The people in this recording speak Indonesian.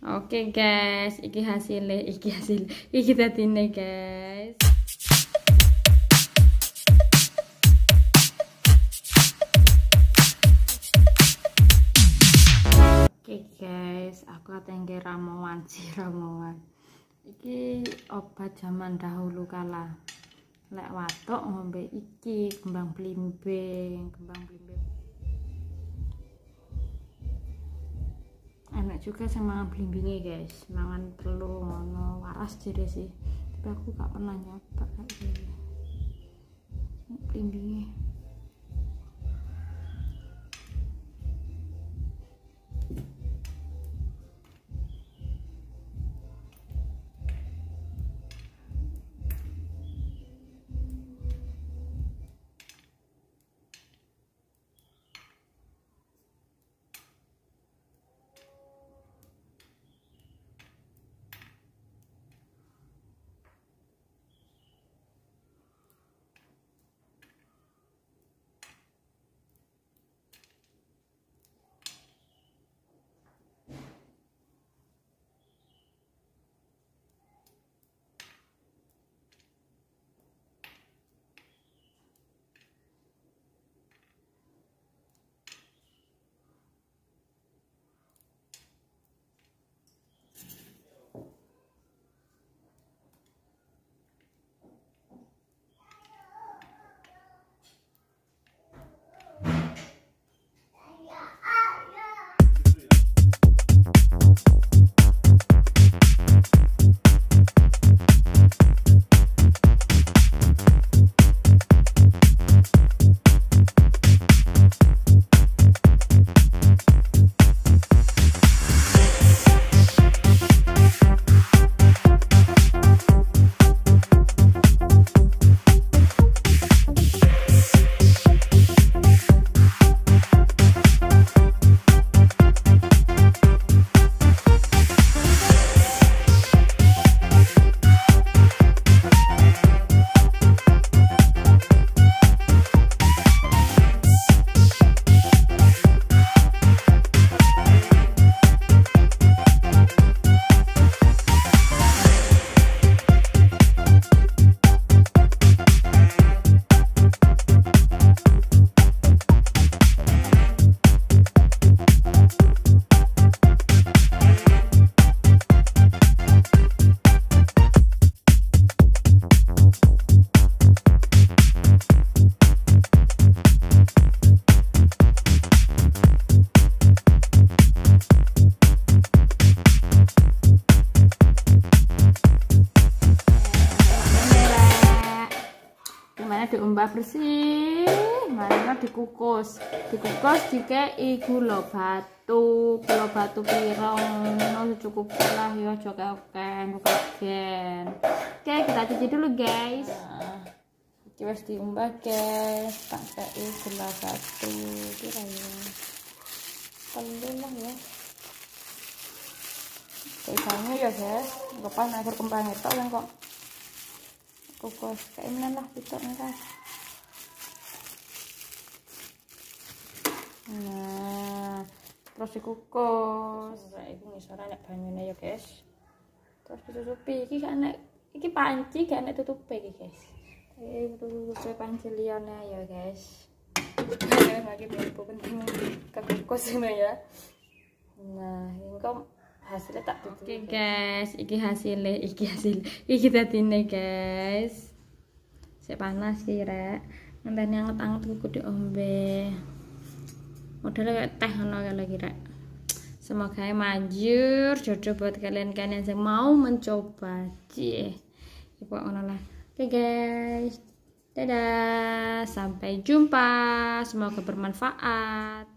Oke guys, iki dadine guys. Oke guys, aku atengke ramuan. Iki obat zaman dahulu kala. Lek watuk ngombe iki kembang blimbing. Enak juga sama blimbingnya guys, mangan telur ngono waras jere sih, tapi aku gak pernah nyoba kayak gini blimbingnya. Diombak bersih, marina dikukus dikei gula batu pirong secukupnya lah ya, aja kaken. Oke, kita cuci dulu guys. Iki wis diombak guys, tak kei gelas 1 kira ya perlu lah ya kayaknya ya guys, lepas agar kembang itu yang kok kukus kayak mana lah pitok guys. Nah, terus dikukus. Nah, iku ngisor nek banyune ya guys. Terus ditutupi. Iki panci gak nek tutupi iki guys. Tutupi panci liyane ya guys. Lagi bumbu penting kekukus ini ya. Nah, ini kok hasilnya tak tutup. Oke guys, iki dadine guys. Sik panas ki rek. Ngenteni anget-anget kudu diombe. Modelnya kayak teh ngono lagi rek. Semoga manjur jodoh buat kalian yang mau mencoba. Cie. Iku ngono lah. Oke guys. Dadah. Sampai jumpa. Semoga bermanfaat.